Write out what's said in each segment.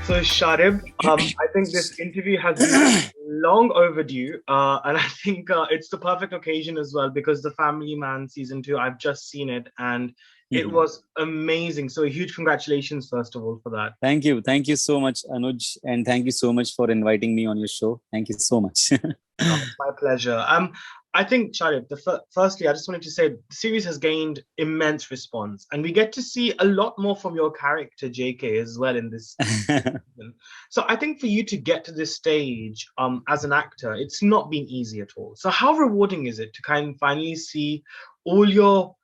So, Sharib, I think this interview has been long overdue, and I think it's the perfect occasion as well because the Family Man season 2, I've just seen it, and it Mhm. was amazing. So, a huge congratulations, first of all, for that. Thank you. Thank you so much, Anuj. And thank you so much for inviting me on your show. Thank you so much. It's my pleasure. I think, Sharif, firstly, I just wanted to say the series has gained immense response, and we get to see a lot more from your character, JK, as well in this season. So I think for you to get to this stage, as an actor, it's not been easy at all. So how rewarding is it to kind of finally see all your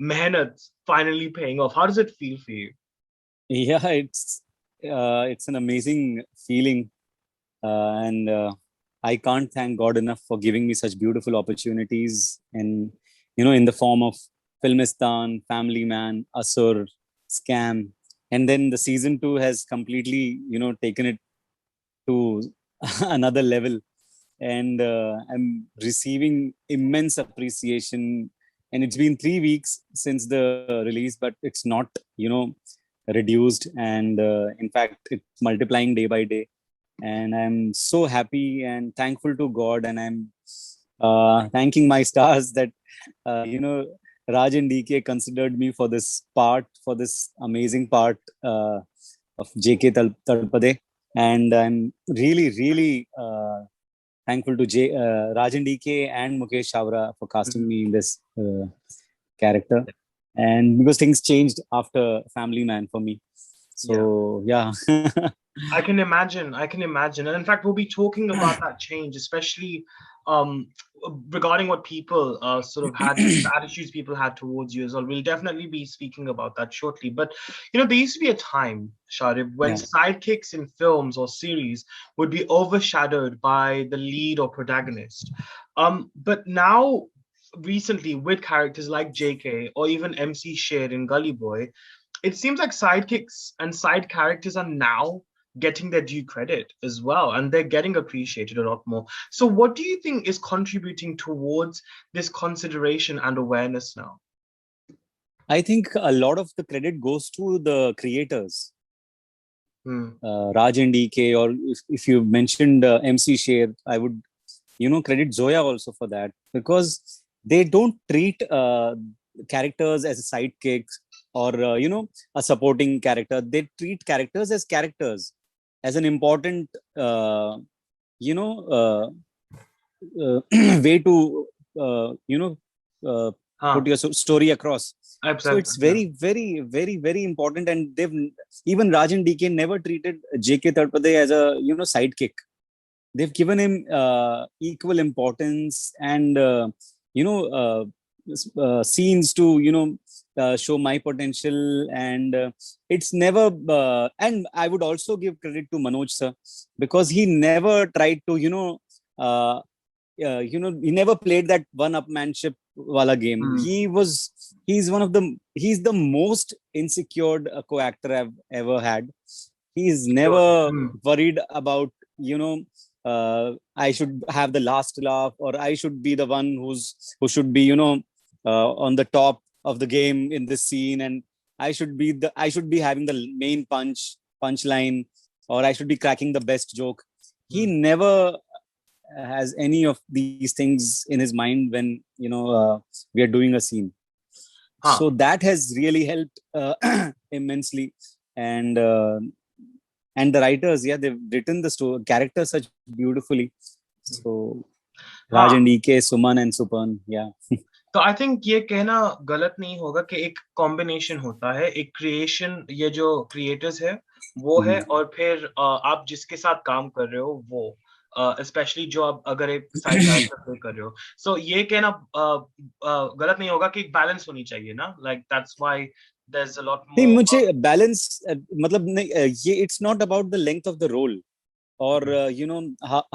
mehnat finally paying off? How does it feel for you? Yeah, it's an amazing feeling, and I can't thank God enough for giving me such beautiful opportunities, and in the form of Filmistan, Family Man, Asur, Scam, and then the season 2 has completely taken it to another level, and I'm receiving immense appreciation. And it's been 3 weeks since the release, but it's not reduced, and in fact it's multiplying day by day. And I'm so happy and thankful to God, and I'm thanking my stars that Raj and DK considered me for this part, for this amazing part of JK Talpade. And I'm really thankful to Rajan DK and Mukesh Chavra for casting Mhm. me in this character. And because things changed after Family Man for me. Yeah. So, yeah. I can imagine. I can imagine. And in fact, we'll be talking about that change, especially um, regarding what people sort of had, the attitudes people had towards you as well. We'll definitely be speaking about that shortly. But, there used to be a time, Sharib, when Yeah. sidekicks in films or series would be overshadowed by the lead or protagonist. But now, recently, with characters like JK or even MC Sher in Gully Boy, it seems like sidekicks and side characters are now getting their due credit as well, and they're getting appreciated a lot more. So, what do you think is contributing towards this consideration and awareness now? I think a lot of the credit goes to the creators, Hmm. Raj and DK, or if you mentioned MC Sher, I would, credit Zoya also for that, because they don't treat characters as sidekicks or, a supporting character. They treat characters as characters, as an important, you know, way to, uh, put Huh. your story across. So it's Absolutely. Yeah. very important. And they've, even Rajan DK never treated JK Tadpade as a sidekick. They've given him equal importance, and scenes to show my potential. And it's never and I would also give credit to Manoj sir, because he never tried to uh, he never played that one upmanship wala game. Hmm. He's the most insecure co-actor I've ever had. He's Sure. never Hmm. worried about you know I should have the last laugh, or I should be the one who should be on the top of the game in this scene, and I should be having the main punchline, or I should be cracking the best joke. He Hmm. never has any of these things in his mind when we are doing a scene. Huh. So that has really helped immensely. And uh, and the writers, yeah, they've written the story characters such beautifully. So Raj हाँ. and EK, Suman and Supan, yeah. तो I think ये कहना गलत नहीं होगा कि एक combination होता है, एक क्रिएशन, ये जो क्रिएटर्स है वो है, Mhm. और फिर आप जिसके साथ काम कर रहे हो वो, स्पेशली जो आप अगर एक साइड कैरेक्टर प्ले कर रहे हो, सो ये कहना गलत नहीं होगा कि एक बैलेंस होनी चाहिए ना, like that's why there is a lot नहीं, मुझे मोर. बैलेंस मतलब नहीं, ये it's not about the length of the role, or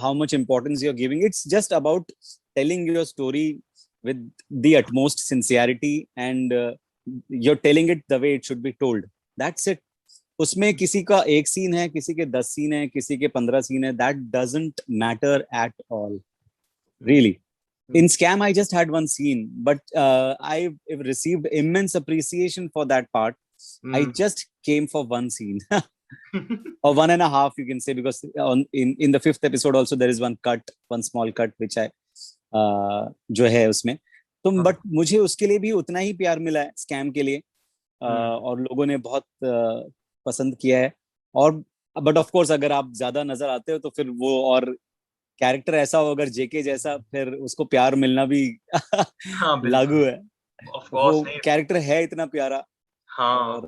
how much importance you're giving. It's just about telling your story with the utmost sincerity, and you're telling it the way it should be told. That's it. उसमें किसी का एक scene है, किसी के 10 scene है, किसी के 15 सीन है, that doesn't matter at all, really. In Scam I just had one scene, but I received immense appreciation for that part. I just came for one scene. or 1.5 you can say, because in the fifth episode also there is one small cut which I जो है उसमें, तो but मुझे उसके लिए भी उतना ही प्यार मिला है स्कैम के लिए, और लोगों ने बहुत पसंद किया है। और बट ऑफ कोर्स अगर आप ज्यादा नजर आते हो तो फिर वो, और कैरेक्टर ऐसा हो अगर जेके जैसा, फिर उसको प्यार मिलना भी हाँ लागू बिल्कुल, है। ऑफ वो कोर्स नहीं। कैरेक्टर है इतना प्यारा। हाँ और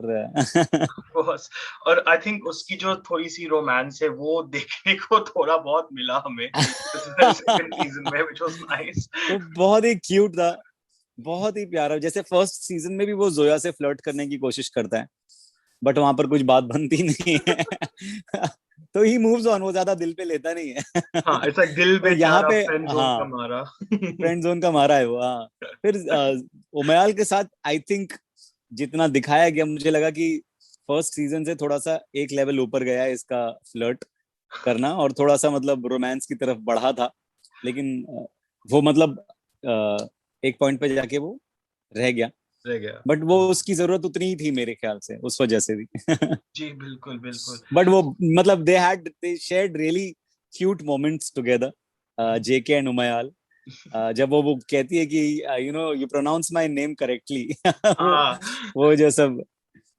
कोर्स। और आई थिंक उसकी जो थोड़ी सी रोमांस है वो देखने को थोड़ा बहुत मिला हमें सेकंड सीजन में, which was nice. वो बहुत ही क्यूट था, बहुत ही प्यारा। जैसे फर्स्ट सीजन में भी वो जोया से फ्लर्ट करने की कोशिश करता है, बट वहां पर कुछ बात बनती नहीं है। तो ही मूव्स ऑन, वो ज्यादा दिल पे लेता नहीं है। हाँ, इट्स लाइक दिल तो यहाँ बेचारा पे, फ्रेंड जोन का हाँ, मारा. फ्रेंड जोन का मारा है वो, हाँ। फिर उमयाल के साथ आई थिंक जितना दिखाया गया, मुझे लगा कि फर्स्ट सीजन से थोड़ा सा एक लेवल ऊपर गया है इसका फ्लर्ट करना, और थोड़ा सा मतलब रोमांस की तरफ बढ़ा था। लेकिन वो मतलब एक पॉइंट पे जाके वो रह गया। रह गया. बट वो उसकी जरूरत उतनी ही थी मेरे ख्याल से, उस वजह से भी। जी बिल्कुल बिल्कुल. बट वो मतलब they shared really cute moments together, JK and Umayal. जब वो कहती है कि you pronounce my name correctly. वो हाँ. वो जो सब,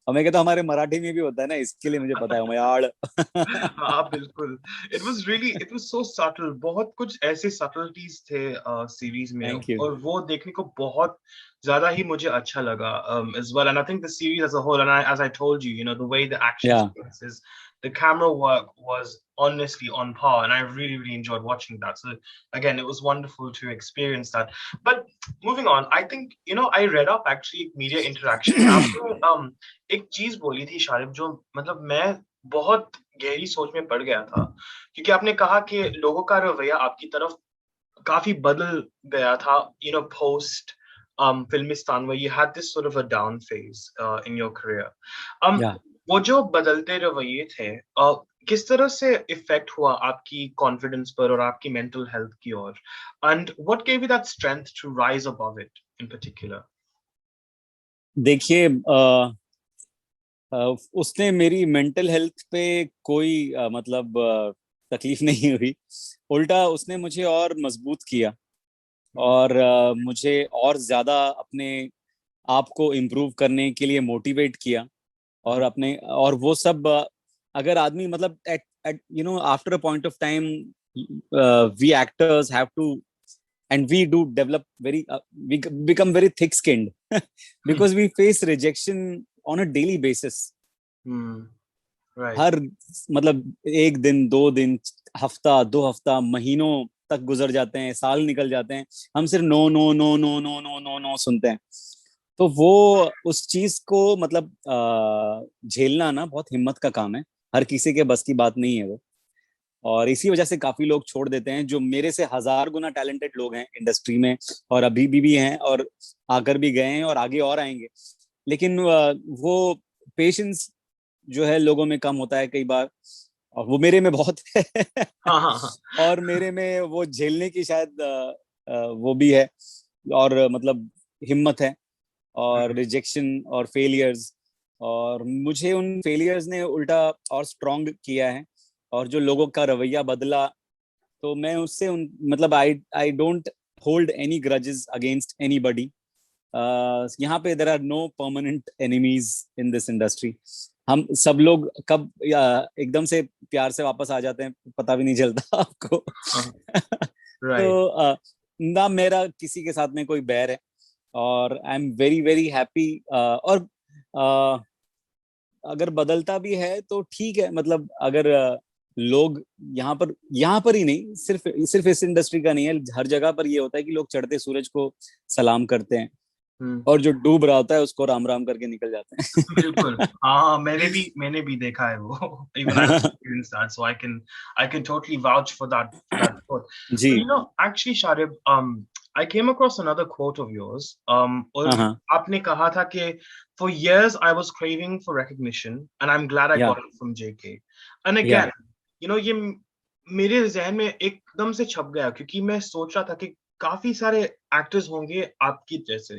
हमें कहता हमारे मराठी में भी होता है ना, इसके लिए मुझे पता है उमयाल। हाँ बिल्कुल. It was so subtle. बहुत कुछ ऐसे सटलटीज थे सीरीज में, थैंक यू। और वो देखने को बहुत ज्यादा ही मुझे अच्छा लगा as well. And I think the series as a whole, and as I told you, the way the action या sequences, the camera work was honestly on par, and I really really enjoyed watching that. So again, it was wonderful to experience that. But moving on, I think I read up actually media interaction में आपने एक चीज बोली थी शारिब, जो मतलब मैं बहुत गहरी सोच में पड़ गया था, क्योंकि आपने कहा कि लोगों का रवैया आपकी तरफ काफी बदल गया था, post Filmistan, where you had this sort of a down phase in your career. um या वो जो बदलते रवैये थे, किस तरह से इफेक्ट हुआ आपकी कॉन्फिडेंस पर और आपकी मेंटल हेल्थ की ओर, and what gave you that strength to rise above it in particular? देखिए, उसने मेरी मेंटल हेल्थ पे कोई मतलब तकलीफ नहीं हुई। उल्टा उसने मुझे और मजबूत किया, और मुझे और ज्यादा अपने आप को इम्प्रूव करने के लिए मोटिवेट किया। और अपने, और वो सब अगर आदमी मतलब at at after a point of time, we actors have to, and we do develop very we become very thick skinned because we face rejection on a daily basis. Right. हर मतलब एक दिन, 2 दिन, हफ्ता, 2 हफ्ता, महीनों तक गुजर जाते हैं, साल निकल जाते हैं, हम सिर्फ no no no no no no no no सुनते हैं। तो वो उस चीज को मतलब झेलना ना बहुत हिम्मत का काम है, हर किसी के बस की बात नहीं है वो। और इसी वजह से काफी लोग छोड़ देते हैं, जो मेरे से 1000 गुना टैलेंटेड लोग हैं इंडस्ट्री में, और अभी भी हैं, और आकर भी गए हैं, और आगे और आएंगे। लेकिन वो पेशेंस जो है लोगों में कम होता है कई बार, और वो मेरे में बहुत है। हाँ हाँ हाँ. और मेरे में वो झेलने की शायद वो भी है, और मतलब हिम्मत है, और रिजेक्शन और फेलियर्स, और मुझे उन फेलियर्स ने उल्टा और स्ट्रांग किया है। और जो लोगों का रवैया बदला, तो मैं उससे उन मतलब I I don't hold any grudges against anybody. यहाँ पे there are no permanent enemies in this industry. हम सब लोग कब एकदम से प्यार से वापस आ जाते हैं पता भी नहीं चलता आपको। राइट. तो ना मेरा किसी के साथ में कोई बैर है, और I am very very happy. और uh, अगर बदलता भी है तो ठीक है, मतलब अगर लोग यहाँ पर ही नहीं, सिर्फ सिर्फ इस इंडस्ट्री का नहीं है, हर जगह पर ये होता है कि लोग चढ़ते सूरज को सलाम करते हैं, और जो डूब रहा होता है उसको राम राम करके निकल जाते बिल्कुल. हाँ, मैंने भी देखा है वो. Even I've experienced that, so I can totally vouch for that quote. हैं। But ji. actually, Sharib, I came across another quote of yours. हाँ और हाँ। आपने कहा था कि for years I was craving for recognition, and I'm glad I या got it from JK. And या again, ये मेरे जहन में एकदम से छप गया, क्योंकि मैं सोच रहा था कि काफी सारे एक्टर्स होंगे आपकी जैसे,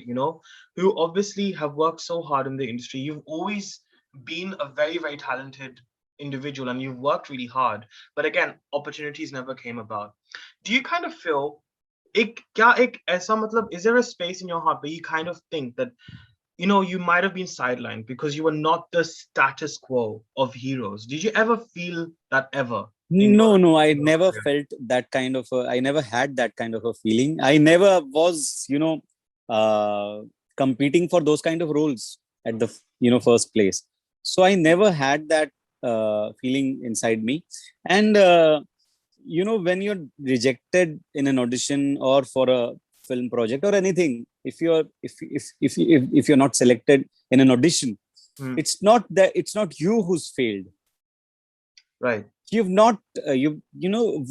who obviously have worked so hard in the industry. You've always been a very, very talented individual and you've worked really hard, but again, opportunities never came about. Do you kind of feel is there a space in your heart where you kind of think that you might have been sidelined because you were not the status quo of heroes? Did you ever feel that ever in No, no, I your never career? felt that kind of I never had that kind of a feeling. I never was, uh, competing for those kind of roles at the, first place. So I never had that feeling inside me. And, when you're rejected in an audition or for a film project or anything, if you're not selected in an audition, Hmm. it's not you who's failed. Right. you've not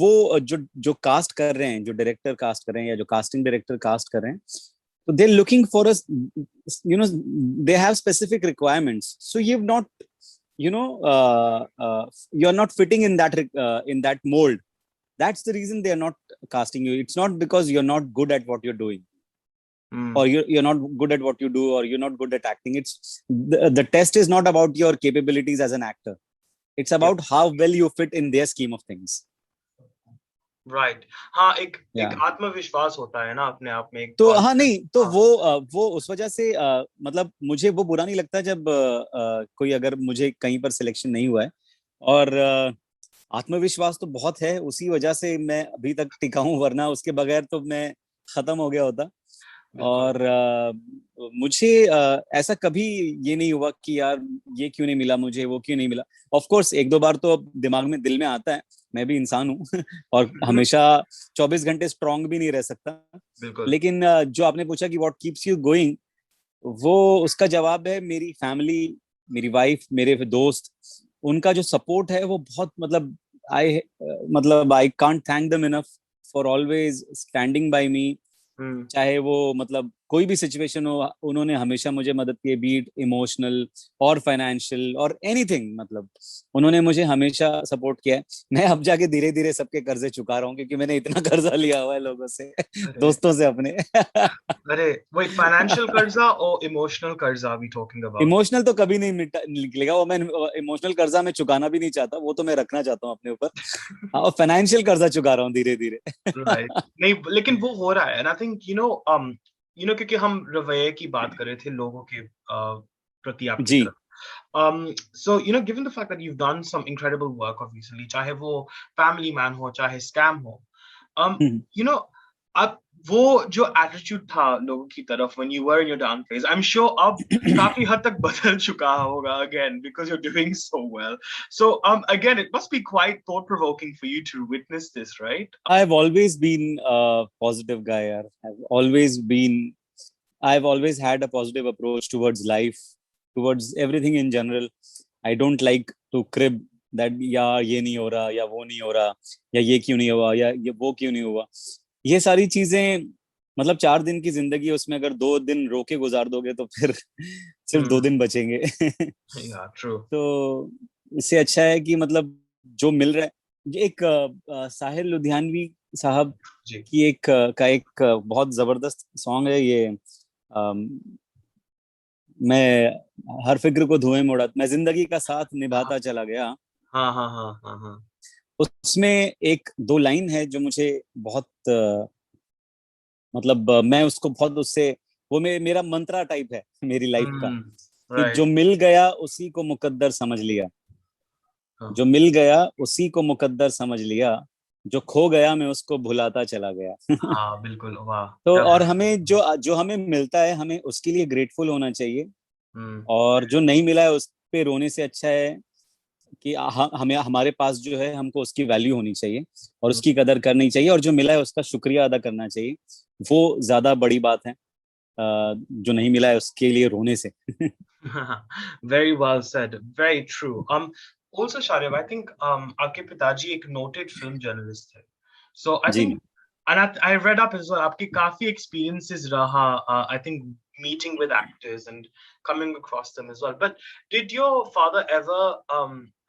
वो जो cast कर रहे हैं, जो director cast कर रहे हैं या जो कास्टिंग डायरेक्टर कास्ट कर रहे हैं, so they're looking for us, they have specific requirements, so you're not fitting in that mold. That's the reason they are not casting you. It's not because you're not good at what you're doing, or you're not good at what you do, or you're not good at acting. It's the test is not about your capabilities as an actor. It's about how well you fit in their scheme of things. Right. हाँ, एक Yeah. आत्मविश्वास होता है ना अपने आप में, तो हाँ, नहीं तो वो उस वजह से मतलब मुझे वो बुरा नहीं लगता जब कोई अगर मुझे कहीं पर सिलेक्शन नहीं हुआ है, और आत्मविश्वास तो बहुत है, उसी वजह से मैं अभी तक टिका हूँ, वरना उसके बगैर तो मैं खत्म हो गया होता. और मुझे ऐसा कभी ये नहीं हुआ कि यार ये क्यों नहीं मिला मुझे, वो क्यों नहीं मिला. ऑफ कोर्स एक दो बार तो दिमाग में, दिल में आता है, मैं भी इंसान हूँ और हमेशा 24 घंटे स्ट्रांग भी नहीं रह सकता. लेकिन जो आपने पूछा कि व्हाट कीप्स यू गोइंग, वो उसका जवाब है मेरी फैमिली, मेरी वाइफ, मेरे दोस्त, उनका जो सपोर्ट है वो बहुत, I can't thank them enough for always standing by me. चाहे वो मतलब कोई भी सिचुएशन हो, उन्होंने हमेशा मुझे मदद की, बीट इमोशनल और फाइनेंशियल और एनीथिंग, मतलब उन्होंने मुझे हमेशा सपोर्ट किया है. मैं अब जाके धीरे धीरे सबके कर्जे चुका रहा हूँ, क्योंकि मैंने इतना कर्जा लिया हुआ है लोगों से, दोस्तों से अपने. अरे wait, फाइनेंशियल कर्जा और इमोशनल कर्जा वी टॉकिंग अबाउट? इमोशनल तो कभी नहीं निकलेगा वो. मैं इमोशनल कर्जा मैं चुकाना भी नहीं चाहता, वो तो मैं रखना चाहता हूँ अपने ऊपर. और फाइनेंशियल कर्जा चुका रहा हूँ धीरे धीरे. राइट. नहीं, लेकिन वो हो रहा है, एंड आई थिंक क्योंकि हम रवैये की बात कर रहे थे लोगों के प्रति आपकी जी. तरफ. So given the fact that you've done some incredible work obviously, चाहे वो फैमिली मैन हो, चाहे स्कैम हो, अब वो जो एटीट्यूड था लोगों की तरफ when you were in your down phase, I'm sure अब काफी हद तक बदल चुका होगा again because you're doing so well. So again, it must be quite thought provoking for you to witness this, right? I've always been a positive guy. I've always had a positive approach towards life, towards everything in general. I don't like to crib that या ये नहीं हो रहा, या वो नहीं हो रहा, या ये क्यों नहीं हुआ, या ये वो क्यों नहीं हुआ. ये सारी चीजें, मतलब 4 दिन की जिंदगी, उसमें अगर 2 दिन रोके गुजार दोगे तो फिर सिर्फ 2 दिन बचेंगे. Yeah, true. तो इससे अच्छा है कि मतलब जो मिल रहा है. एक साहिर लुधियानवी साहब की एक बहुत जबरदस्त सॉन्ग है ये, मैं हर फिक्र को धुएं में उड़ा, मैं जिंदगी का साथ निभाता चला गया. हाँ हाँ हाँ हाँ हाँ. उसमें एक दो लाइन है जो मुझे बहुत मतलब मैं उसको बहुत, उससे वो मेरा मंत्रा टाइप है मेरी लाइफ का, कि जो मिल गया उसी को मुकद्दर समझ लिया, जो मिल गया उसी को मुकद्दर समझ लिया, जो खो गया मैं उसको भुलाता चला गया. हाँ बिल्कुल, वाह. तो और हमें जो हमें मिलता है, हमें उसके लिए ग्रेटफुल होना चाहिए, और जो नहीं मिला है उस पे रोने से अच्छा है कि हमें, हमारे पास जो है, हमको उसकी वैल्यू होनी चाहिए और उसकी कदर करनी चाहिए, और जो मिला है उसका शुक्रिया अदा करना चाहिए. वो ज्यादा बड़ी बात है जो नहीं मिला है उसके लिए रोने से. Very well said, very true. Also Sharib, I think आपके पिताजी एक noted film journalist थे. So I think, and I read up as well, आपके काफी experiences रहा, I think meeting with actors and coming across them as well. But did your father ever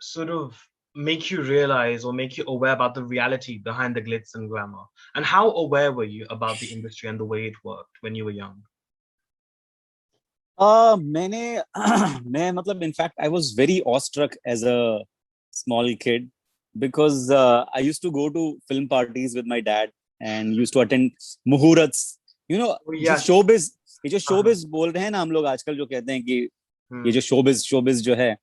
sort of make you realize or make you aware about the reality behind the glitz and glamour? And how aware were you about the industry and the way it worked when you were young? मैं मतलब in fact I was very awestruck as a small kid because I used to go to film parties with my dad and used to attend muhurats. You know, Oh, जो yes. showbiz, ये जो Uh-huh. showbiz बोल रहे हैं ना हम लोग आजकल, जो कहते हैं कि ये Hmm. जो शोबिज जो है,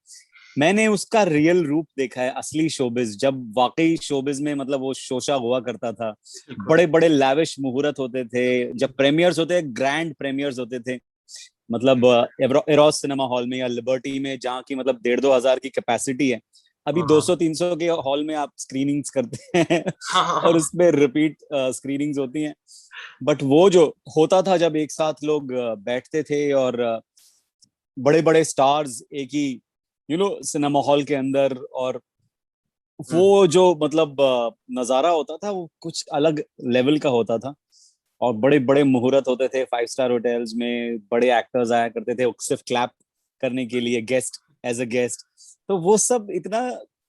मैंने उसका रियल रूप देखा है, असली शोबिज, जब वाकई शोबिज में मतलब वो शोशा हुआ करता था। बिल्कुल। बड़े बड़े लाविश मुहूर्त होते थे, जब प्रीमियर्स होते, ग्रैंड प्रीमियर्स होते थे, मतलब एरोस सिनेमा हॉल में या लिबर्टी में, जहाँ की मतलब 1,500-2,000 की कैपेसिटी है। अभी हाँ 200-300 के हॉल में आप स्क्रीनिंग्स करते हैं हाँ हाँ और हाँ। उसमें रिपीट स्क्रीनिंग्स होती हैं। बट वो जो होता था जब एक साथ लोग बैठते थे और बड़े बड़े स्टार्स एक ही सिनेमा हॉल के अंदर, और हम्म, वो जो मतलब नजारा होता था वो कुछ अलग लेवल का होता था। और बड़े बड़े मुहूर्त होते थे 5 स्टार होटल्स में, बड़े एक्टर्स आया करते थे सिर्फ क्लैप करने के लिए, गेस्ट, एज अ गेस्ट। तो वो सब इतना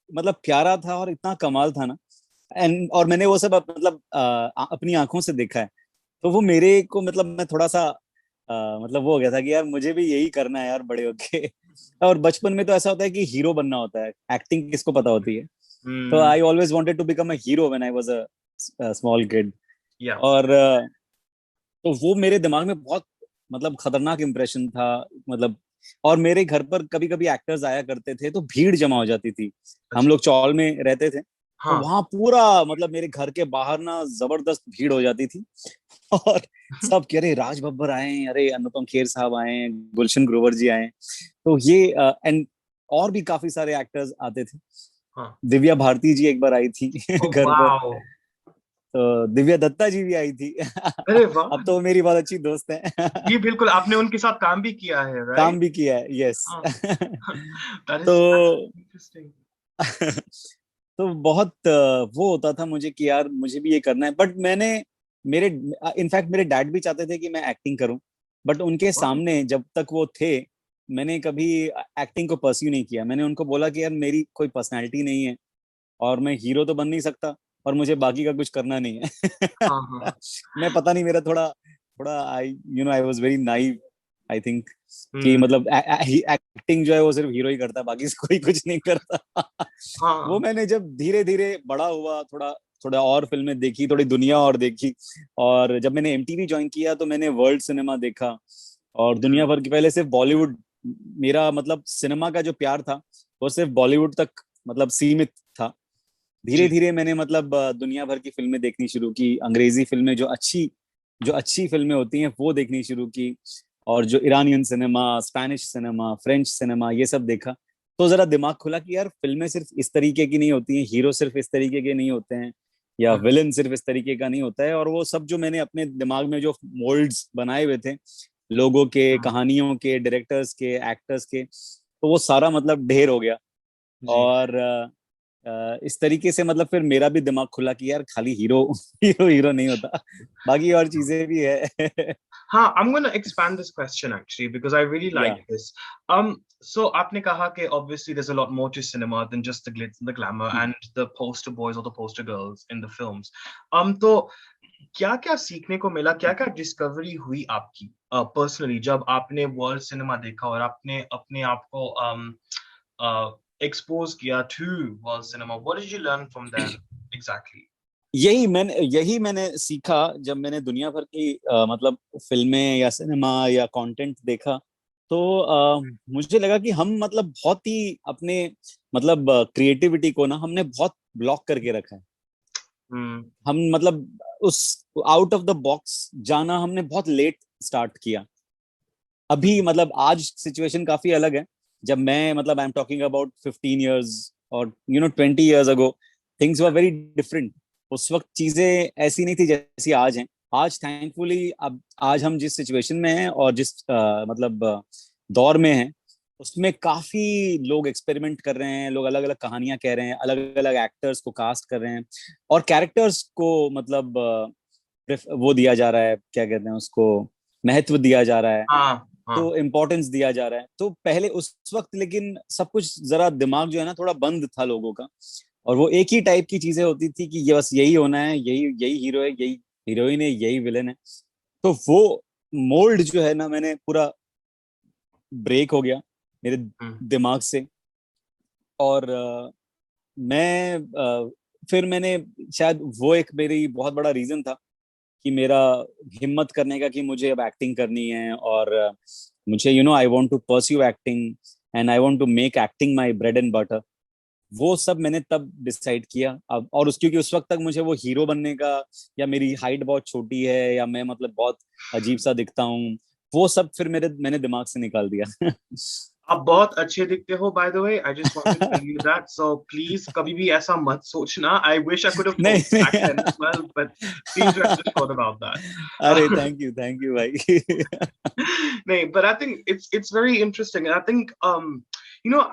मतलब प्यारा था और इतना कमाल था ना। एंड और मैंने वो सब मतलब अपनी आंखों से देखा है। तो वो मेरे को मतलब मैं थोड़ा सा मतलब वो हो गया था कि यार मुझे भी यही करना है यार बड़े होके। और बचपन में तो ऐसा होता है कि हीरो बनना होता है, एक्टिंग किसको पता होती है। तो hmm, I always wanted to become a hero when I was a small kid. yes. और तो वो मेरे दिमाग में बहुत मतलब खतरनाक इंप्रेशन था, मतलब। और मेरे घर पर कभी कभी एक्टर्स आया करते थे तो भीड़ जमा हो जाती थी। हम अच्छा। लोग चौल में रहते थे, तो हाँ। वहां पूरा मतलब मेरे घर के बाहर ना जबरदस्त भीड़ हो जाती थी। और सब कह रहे राज बब्बर आए हैं, अरे अनुपम खेर साहब आए हैं, गुलशन ग्रोवर जी आए हैं। तो ये एंड और भी काफी सारे एक्टर्स आते थे। हाँ। दिव्या भारती जी एक बार आई थी ओ घर पर। वाओ। तो दिव्या दत्ता जी भी आई थी अरे वाह। अब तो वो मेरी बहुत अच्छी दोस्त है जी बिल्कुल, आपने उनके साथ काम भी किया है, काम राइट? भी किया है, यस हाँ। दैट इज तो इंटरेस्टिंग। तो बहुत वो होता था मुझे कि यार मुझे भी ये करना है। बट मैंने मेरे इनफैक्ट मेरे डैड भी चाहते थे कि मैं एक्टिंग करूं, बट उनके वाह। सामने जब तक वो थे, मैंने कभी एक्टिंग को परस्यू नहीं किया। मैंने उनको बोला कि यार मेरी कोई पर्सनैलिटी नहीं है और मैं हीरो तो बन नहीं सकता और मुझे बाकी का कुछ करना नहीं है। हाँ हाँ हाँ। मैं पता नहीं, मेरा थोड़ा थोड़ा आई was very naive, I think, कि हम्म। मतलब एक्टिंग जो है वो सिर्फ हीरो ही करता है, बाकी से कोई कुछ नहीं करता। वो हाँ। मैंने जब धीरे धीरे बड़ा हुआ, थोड़ा थोड़ा और फिल्में देखी, थोड़ी दुनिया और देखी, और जब मैंने एमटीवी ज्वाइन किया तो मैंने वर्ल्ड सिनेमा देखा और दुनिया हम्म, भर की, पहले सिर्फ बॉलीवुड। मेरा मतलब सिनेमा का जो प्यार था वो सिर्फ बॉलीवुड तक मतलब सीमित था। धीरे जी। धीरे मैंने मतलब दुनिया भर की फिल्में देखनी शुरू की, अंग्रेजी फिल्में जो अच्छी फिल्में होती हैं वो देखनी शुरू की, और जो Iranian cinema, Spanish cinema, French cinema, ये सब देखा। तो जरा दिमाग खुला कि यार फिल्में सिर्फ इस तरीके की नहीं होती हैं, हीरो सिर्फ इस तरीके के नहीं होते हैं, या हाँ विलन सिर्फ इस तरीके का नहीं होता है। और वो सब जो मैंने अपने दिमाग में जो मोल्ड्स बनाए हुए थे, लोगों के, हाँ, कहानियों के, डायरेक्टर्स के, एक्टर्स के, तो वो सारा मतलब ढेर हो गया। जी। और इस तरीके से मतलब फिर मेरा भी दिमाग खुला कि यार खाली हीरो हीरो हीरो नहीं होता, बाकी और चीजें भी है। हाँ, I'm going to expand this question actually because I really या like this. So आपने कहा कि obviously there's a lot more to cinema than just the glitz and the glamour and the poster boys or the poster girls in the films. तो क्या क्या सीखने को मिला, क्या क्या डिस्कवरी हुई आपकी पर्सनली जब आपने वर्ल्ड सिनेमा देखा और आपने अपने आप को एक्सपोज किया to world cinema? What did you learn from there exactly? यही मैंने सीखा जब मैंने दुनिया भर की मतलब फिल्में या सिनेमा या कंटेंट देखा। तो मुझे लगा कि हम मतलब बहुत ही अपने मतलब क्रिएटिविटी को ना हमने बहुत ब्लॉक करके रखा है। हम्म। हम मतलब उस आउट ऑफ द बॉक्स जाना हमने बहुत लेट स्टार्ट किया। अभी मतलब आज सिचुएशन काफी अलग है। जब मैं मतलब I am talking about 15 years और 20 years ago, things were very different. उस वक्त चीजें ऐसी नहीं थी जैसी आज हैं। आज थैंकफुली अब आज हम जिस सिचुएशन में हैं और जिस मतलब दौर में हैं, उसमें काफी लोग एक्सपेरिमेंट कर रहे हैं, लोग अलग अलग कहानियां कह रहे हैं, अलग अलग एक्टर्स को कास्ट कर रहे हैं, और कैरेक्टर्स को मतलब वो दिया जा रहा है, क्या कहते हैं उसको, महत्व दिया जा रहा है, हाँ हाँ। तो इम्पोर्टेंस दिया जा रहा है। तो पहले उस वक्त लेकिन सब कुछ जरा दिमाग जो है ना थोड़ा बंद था लोगों का, और वो एक ही टाइप की चीजें होती थी कि ये बस यही होना है, यही यही हीरो है, यही हीरोइन है, यही विलन है। तो वो मोल्ड जो है ना मैंने पूरा ब्रेक हो गया मेरे हम्म, दिमाग से। और मैं फिर मैंने शायद वो एक मेरी बहुत बड़ा रीजन था कि मेरा हिम्मत करने का कि मुझे अब एक्टिंग करनी है, और मुझे I want to pursue acting and I want to make acting my bread and butter. वो सब मैंने तब डिसाइड किया। अब और उस क्योंकि उस वक्त तक मुझे वो हीरो बनने का, या मेरी हाइट बहुत छोटी है, या मैं मतलब बहुत अजीब सा दिखता हूँ, वो सब फिर मैंने दिमाग से निकाल दिया। आप बहुत अच्छे दिखते हो, by the way. I just want to tell you that. So please, कभी भी ऐसा मत सोचना. I wish I could have नहीं told you back then as well, नहीं। but please rest assured about that. अरे थैंक यू भाई। No, but I think it's very interesting, and I think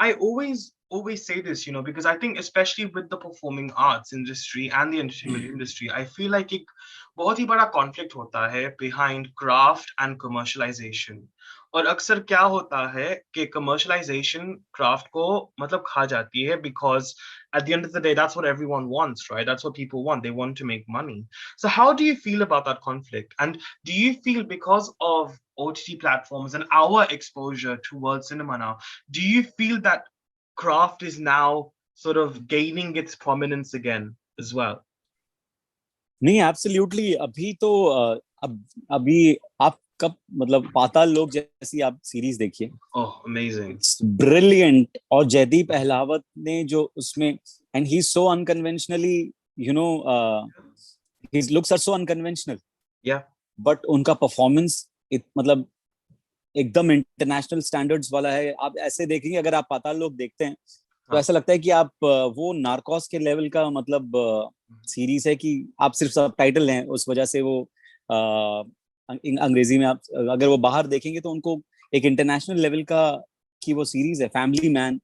I always say this, because I think especially with the performing arts industry and the entertainment industry, I feel like एक बहुत ही बड़ा conflict होता है behind craft and commercialization. और अक्सर क्या होता है कि commercialization craft को मतलब खा जाती है, because at the end of the day that's what everyone wants, right? That's what people want. They want to make money. So how do you feel about that conflict? And do you feel because of OTT platforms and our exposure towards cinema now, do you feel that craft is now sort of gaining its prominence again as well? नहीं, absolutely. अभी तो अभी आप कब मतलब पाताल लोक जैसी आप सीरीज देखिए, Oh, amazing. It's brilliant. और जयदीप अहलावत ने जो उसमें, and he so unconventionally, you know his looks are so unconventional, Yeah. But उनका परफॉर्मेंस मतलब एकदम इंटरनेशनल स्टैंडर्ड्स वाला है। आप ऐसे देखेंगे, अगर आप पाताल लोक देखते हैं तो हाँ. ऐसा लगता है कि आप वो नार्कोस के लेवल का मतलब सीरीज है, कि आप सिर्फ सबटाइटल हैं उस वजह से वो अंग्रेजी में आप अगर वो बाहर देखेंगे तो उनको एक इंटरनेशनल लेवल का की वो सीरीज है। फैमिली मैन,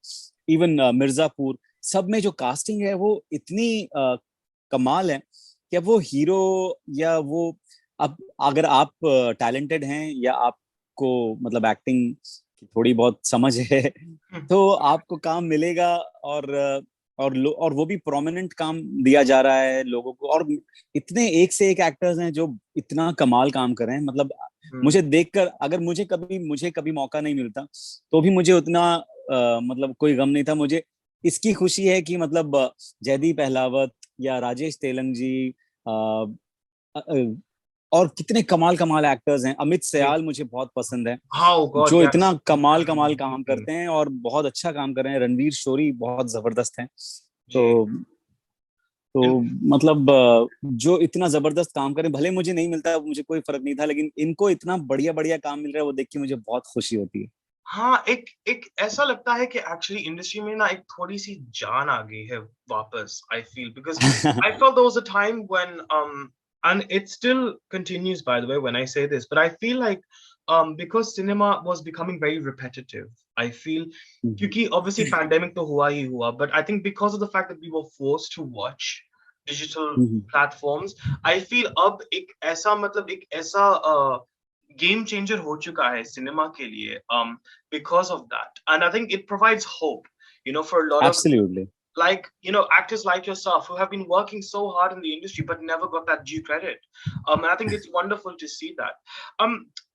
इवन मिर्जापुर, सब में जो कास्टिंग है वो इतनी कमाल है कि अब वो हीरो या वो, अब अगर आप टैलेंटेड हैं या आपको मतलब एक्टिंग की थोड़ी बहुत समझ है तो आपको काम मिलेगा। और वो भी प्रोमिनेंट काम दिया जा रहा है लोगों को, और इतने एक से एक एक्टर्स हैं जो इतना कमाल काम कर रहे हैं। मतलब मुझे देखकर, अगर मुझे कभी मौका नहीं मिलता तो भी मुझे उतना मतलब कोई गम नहीं था। मुझे इसकी खुशी है कि मतलब जयदीप अहलावत या राजेश तेलंग जी, और कितने कमाल कमाल एक्टर्स हैं। अमित सयाल मुझे बहुत पसंद है, Oh God, जो इतना yes. कमाल कमाल काम करते हैं और बहुत अच्छा काम कर रहे हैं। रणवीर शोरी बहुत जबरदस्त हैं। तो जी. तो मतलब जो इतना जबरदस्त काम करें, भले मुझे नहीं मिलता, मुझे कोई फर्क नहीं था, लेकिन इनको इतना बढ़िया बढ़िया काम मिल रहा है वो देख के मुझे बहुत खुशी होती है। हाँ, एक एक ऐसा लगता है कि एक्चुअली इंडस्ट्री में ना एक थोड़ी सी जान आ गई है वापस, I feel, because I felt there was a time when and it still continues, by the way, when I say this, but I feel like because cinema was becoming very repetitive, I feel, क्योंकि obviously pandemic तो हुआ ही हुआ, but I think because of the fact that we were forced to watch digital platforms, I feel अब एक ऐसा game changer हो चुका है सिनेमा के लिए, because of that, and I think it provides hope, for a lot of, absolutely. like, actors like yourself who have been working so hard in the industry but never got that due credit, and I think it's wonderful to see that,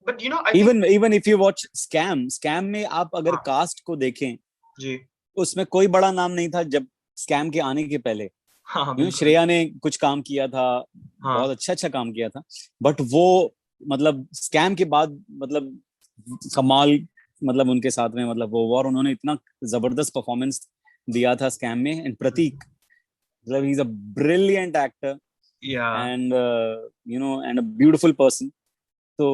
but I think even if you watch scam में आप अगर हाँ, cast को देखें, जी, उसमें कोई बड़ा नाम नहीं था जब स्कैम के आने के पहले। हाँ, बिल्कुल, श्रेया ने कुछ काम किया था, हाँ, बहुत अच्छा अच्छा काम किया था, बट वो मतलब स्कैम के बाद मतलब कमाल, मतलब उनके साथ में मतलब वो, और उन्होंने इतना जबरदस्त परफॉर्मेंस दिया था स्कैम में। एंड प्रतीक, मतलब he is a brilliant actor yeah. And and a beautiful person. तो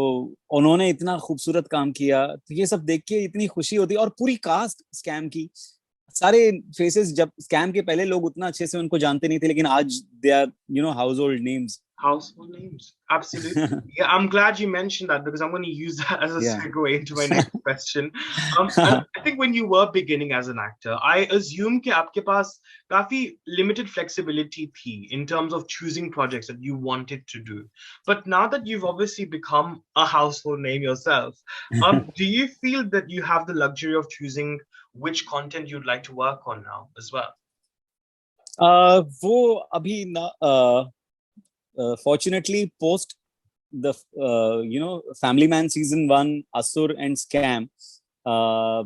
उन्होंने इतना खूबसूरत काम किया, तो ये सब देख के इतनी खुशी होती है। और पूरी कास्ट स्कैम की, सारे फेसेस, जब स्कैम के पहले लोग उतना अच्छे से उनको जानते नहीं थे, लेकिन आज they are household names. Household names. Absolutely. Yeah, I'm glad you mentioned that, because I'm going to use that as a या segue into my next question. And I think when you were beginning as an actor, I assume कि आपके पास काफी limited flexibility थी in terms of choosing projects that you wanted to do. But now that you've obviously become a household name yourself, do you feel that you have the luxury of choosing which content you'd like to work on now as well? वो अभी ना, fortunately post the family man season 1, asur and scam, uh,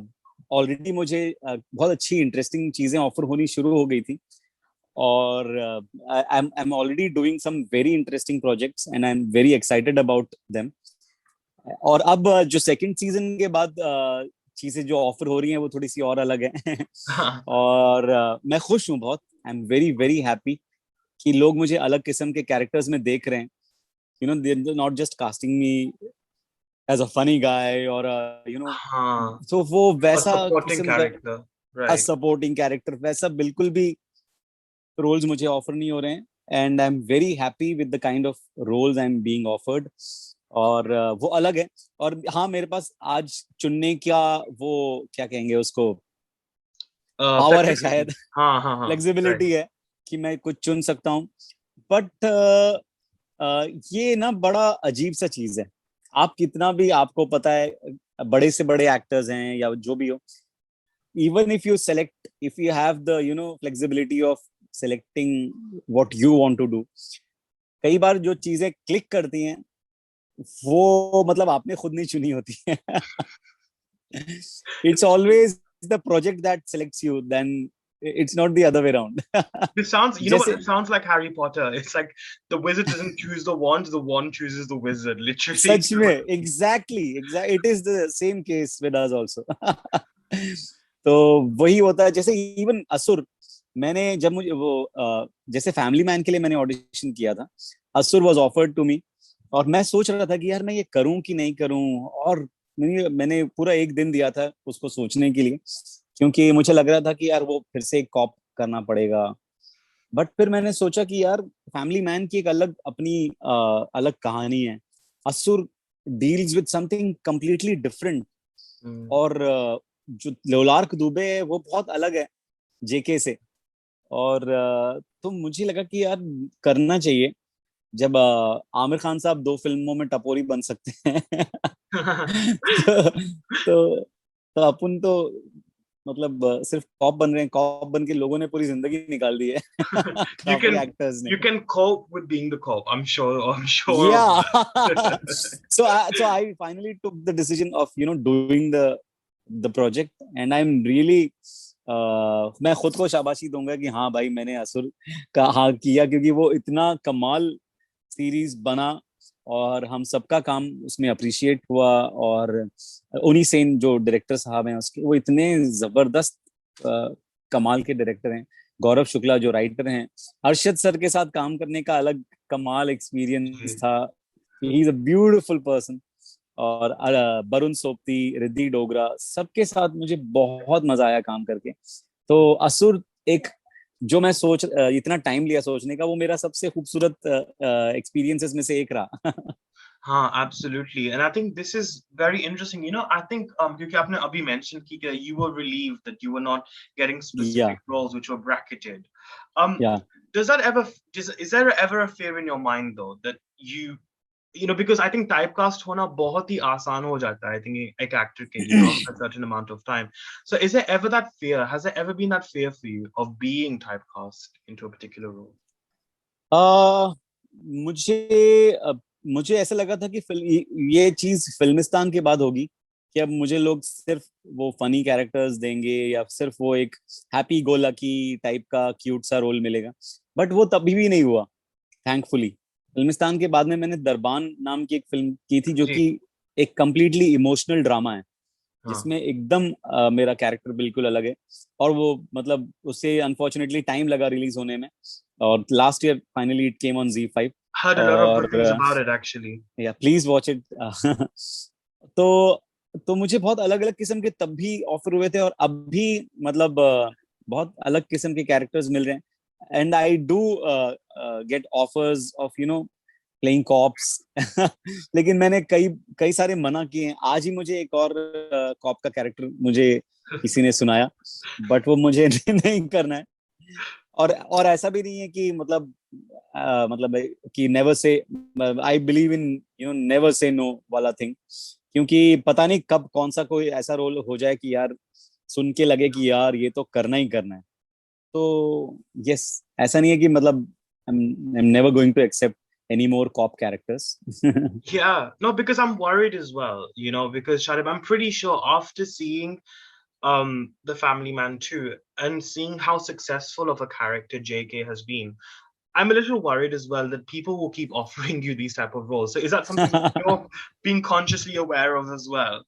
already मुझे बहुत अच्छी interesting चीजें offer होनी शुरू हो गई थी, और I am already doing some very interesting projects and I am very excited about them. और अब जो सेकंड सीजन के बाद चीजें जो ऑफर हो रही हैं वो थोड़ी सी और अलग है। और मैं खुश हूँ बहुत, I am very very happy कि लोग मुझे अलग किस्म के कैरेक्टर्स में देख रहे हैं। You know, they not just casting me as a funny guy और यू नो, हाँ, तो वो a वैसा supporting किस्म का character, right? सपोर्टिंग कैरेक्टर वैसा बिल्कुल भी रोल्स मुझे ऑफर नहीं हो रहे हैं। And I am very happy with the kind of roles I am being offered. और वो अलग है। और हाँ, मेरे पास आज चुनने का वो क्या कहेंगे उसको, पावर है Flexibility. शायद। हाँ हाँ हाँ, right. फ्लेक्सिबिलिटी है कि मैं कुछ चुन सकता हूँ। बट ये ना बड़ा अजीब सा चीज है। आप कितना भी, आपको पता है, बड़े से बड़े एक्टर्स हैं या जो भी हो, even if you select, if you have the flexibility of selecting what you want to do, कई बार जो चीजें क्लिक करती हैं वो मतलब आपने खुद नहीं चुनी होती है। It's always the project that selects you, then it's not the other way around. This sounds, you know what? जैसे It sounds like Harry Potter. It's like the wizard doesn't choose the wand chooses the wizard, literally. सच में exactly it is the same case with us also. तो वही होता है। जैसे even असुर, मैंने जब मुझे वो जैसे फैमिली मैन के लिए मैंने ऑडिशन किया था, असुर वाज ऑफर्ड टू मी, और मैं सोच रहा था कि यार मैं ये करूं कि नहीं करूं। और मैंने पूरा एक दिन दिया था उसको सोचने के लिए, क्योंकि मुझे लग रहा था कि यार वो फिर से एक कॉप करना पड़ेगा। बट फिर मैंने सोचा कि यार फैमिली मैन की एक अलग अपनी अलग कहानी है। असुर deals with something completely different. Mm. और जो लोलार्क दुबे है वो बहुत अलग है जेके से। और तो मुझे लगा कि यार करना चाहिए। जब आमिर खान साहब 2 फिल्मों में टपोरी बन सकते हैं, तो तो अपन तो मतलब सिर्फ कॉप बन रहे हैं। कॉप बन के लोगों ने पूरी जिंदगी निकाल दी है। you काफी can एक्टर्स ने। you can cope with being the cop. I'm sure. I'm sure of Yeah. that. So I finally took the decision of doing the project, and I'm really मैं खुद को शाबाशी दूंगा कि हाँ भाई मैंने असुर का हाँ किया, क्योंकि वो इतना कमाल सीरीज बना और हम सबका काम उसमें अप्रिशिएट हुआ। और उन्हीं सेन जो डायरेक्टर साहब हैं उसके, वो इतने जबरदस्त कमाल के डायरेक्टर हैं। गौरव शुक्ला जो राइटर हैं, अरशद सर के साथ काम करने का अलग कमाल एक्सपीरियंस था। He is a beautiful person. और वरुण सोपती, रिद्धि डोगरा, सबके साथ मुझे बहुत मजा आया काम करके। तो असुर एक, जो मैं इतना टाइम लिया सोचने का, वो मेरा सबसे खूबसूरत एक्सपीरियंसेस में से एक रहा। हाँ, absolutely. And I think this is very interesting. You know, I think क्योंकि आपने अभी mentioned कि you were relieved that you were not getting या specific roles which were bracketed. Um, या does that ever is there ever a fear in your mind though that you know, because I think typecast होना बहुत ही आसान हो जाता है, I think एक actor के लिए after a certain amount of time. So is there ever that fear? Has there ever been that fear for you of being typecast into a particular role? मुझे मुझे ऐसा लगा था कि ये चीज फिल्मिस्तान के बाद होगी, कि अब मुझे लोग सिर्फ वो फनी कैरेक्टर्स देंगे या सिर्फ वो एक हैप्पी गो लकी टाइप का क्यूट सा रोल मिलेगा। बट वो तभी भी नहीं हुआ, थैंकफुली। फिल्मिस्तान के बाद में मैंने दरबान नाम की एक फिल्म की थी, जो जी, कि एक कंप्लीटली इमोशनल ड्रामा है, हाँ, जिसमें एकदम मेरा कैरेक्टर बिल्कुल अलग है। और वो मतलब उसे अनफॉर्चुनेटली टाइम लगा रिलीज होने में, और last year finally it came on Z5। heard a lot of good और things about it actually. या प्लीज वॉच इट। तो तो मुझे बहुत अलग अलग किस्म के तब भी ऑफर हुए थे, और अब भी मतलब बहुत अलग किस्म के कैरेक्टर्स मिल रहे हैं। And I do get offers of playing cops. लेकिन मैंने कई कई सारे मना किए हैं। आज ही मुझे एक और कॉप का कैरेक्टर मुझे किसी ने सुनाया, बट वो मुझे नहीं करना है। और ऐसा भी नहीं है कि मतलब कि never say, I believe in never say no वाला थिंग। क्योंकि पता नहीं कब कौन सा कोई ऐसा रोल हो जाए कि यार सुन के लगे कि यार ये तो करना ही करना है। तो यस, ऐसा नहीं है कि मतलब I'm never going to accept any more cop characters. Yeah, no, because I'm worried as well, you know, because Sharib, I'm pretty sure after seeing The Family Man 2, and seeing how successful of a character JK has been, I'm a little worried as well that people will keep offering you these type of roles. So is that something that you're being consciously aware of as well?